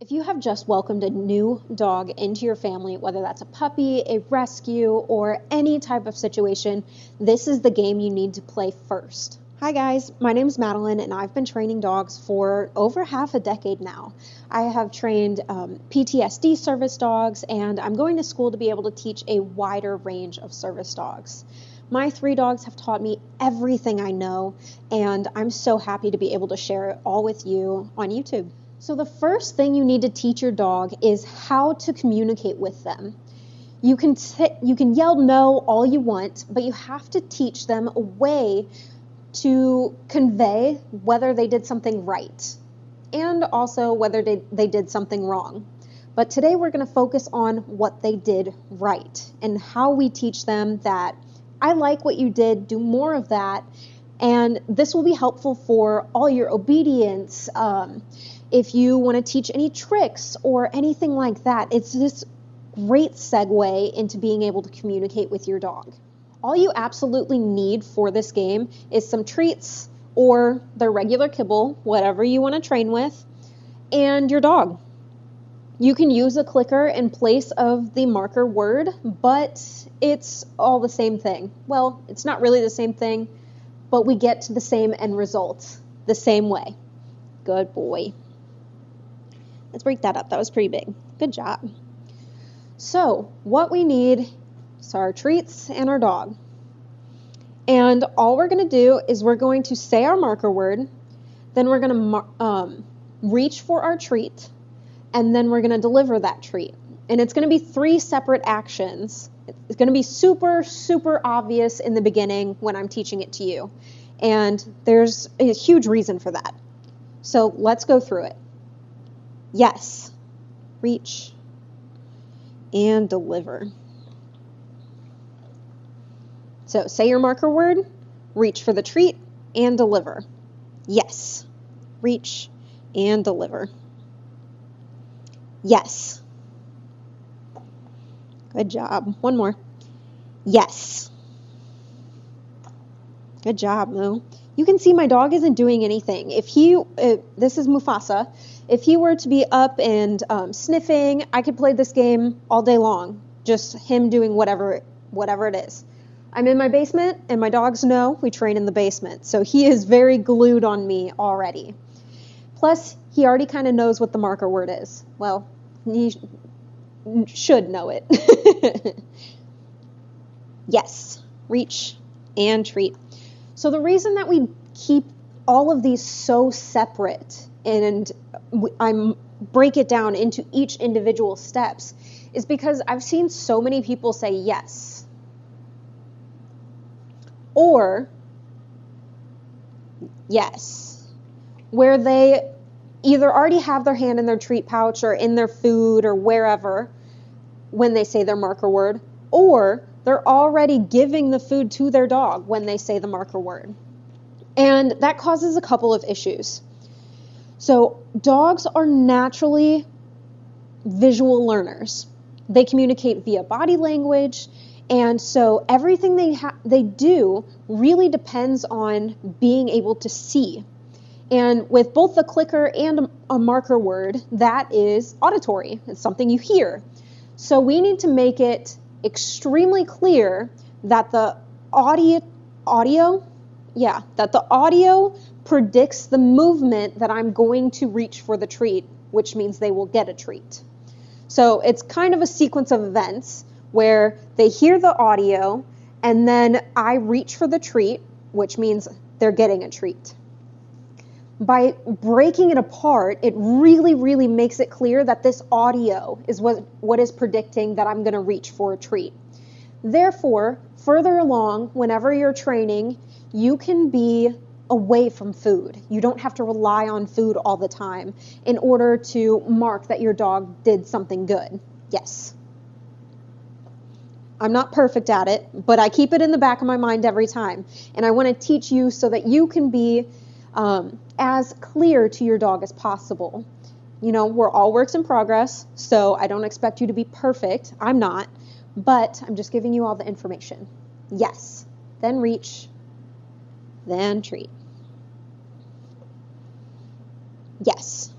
If you have just welcomed a new dog into your family, whether that's a puppy, a rescue, or any type of situation, this is the game you need to play first. Hi guys, my name is Madeline and I've been training dogs for over half a decade now. I have trained PTSD service dogs, and I'm going to school to be able to teach a wider range of service dogs. My 3 dogs have taught me everything I know, and I'm so happy to be able to share it all with you on YouTube. So the first thing you need to teach your dog is how to communicate with them. You can yell no all you want, but you have to teach them a way to convey whether they did something right and also whether they did something wrong. But today we're going to focus on what they did right and how we teach them that I like what you did, do more of that, and this will be helpful for all your obedience. If you want to teach any tricks or anything like that, it's this great segue into being able to communicate with your dog. All you absolutely need for this game is some treats or their regular kibble, whatever you want to train with, and your dog. You can use a clicker in place of the marker word, but it's all the same thing. Well, it's not really the same thing, but we get to the same end result the same way. Good boy. Let's break that up. That was pretty big. Good job. So what we need is our treats and our dog. And all we're going to do is we're going to say our marker word, then we're going to reach for our treat, and then we're going to deliver that treat. And it's going to be 3 separate actions. It's going to be super, super obvious in the beginning when I'm teaching it to you. And there's a huge reason for that. So let's go through it. Yes, reach, and deliver. So say your marker word, reach for the treat, and deliver. Yes, reach, and deliver. Yes. Good job. One more. Yes. Good job, Moo. You can see my dog isn't doing anything. This is Mufasa. If he were to be up and sniffing, I could play this game all day long. Just him doing whatever it is. I'm in my basement, and my dogs know we train in the basement. So he is very glued on me already. Plus, he already kind of knows what the marker word is. Well, he should know it. Yes, reach, and treat. So the reason that we keep all of these so separate and I break it down into each individual steps is because I've seen so many people say yes or yes, where they either already have their hand in their treat pouch or in their food or wherever when they say their marker word, or they're already giving the food to their dog when they say the marker word. And that causes a couple of issues. So dogs are naturally visual learners. They communicate via body language, and so everything they do really depends on being able to see. And with both the clicker and a marker word, that is auditory. It's something you hear. So we need to make it extremely clear that the audio predicts the movement that I'm going to reach for the treat, which means they will get a treat. So it's kind of a sequence of events where they hear the audio and then I reach for the treat, which means they're getting a treat. By breaking it apart, it really, really makes it clear that this audio is what is predicting that I'm going to reach for a treat. Therefore, further along, whenever you're training, you can be away from food. You don't have to rely on food all the time in order to mark that your dog did something good. Yes. I'm not perfect at it, but I keep it in the back of my mind every time. And I want to teach you so that you can be as clear to your dog as possible. You know, we're all works in progress, so I don't expect you to be perfect. I'm not, but I'm just giving you all the information. Yes, then reach, then treat. Yes.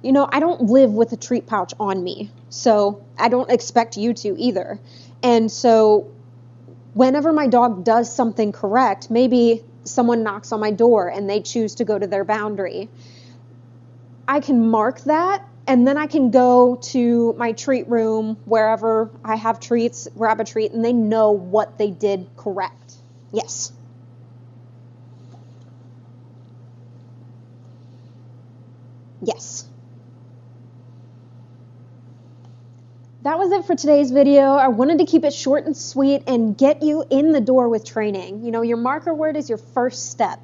You know, I don't live with a treat pouch on me, so I don't expect you to either. And so whenever my dog does something correct, maybe someone knocks on my door and they choose to go to their boundary, I can mark that, and then I can go to my treat room, wherever I have treats, grab a treat, and they know what they did correct. Yes. Yes. That was it for today's video. I wanted to keep it short and sweet and get you in the door with training. You know, your marker word is your first step.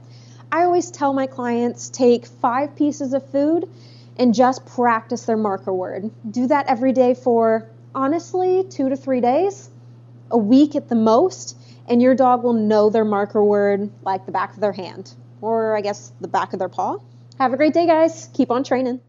I always tell my clients, take 5 pieces of food and just practice their marker word. Do that every day for, honestly, 2 to 3 days, a week at the most, and your dog will know their marker word like the back of their hand, or I guess the back of their paw. Have a great day, guys. Keep on training.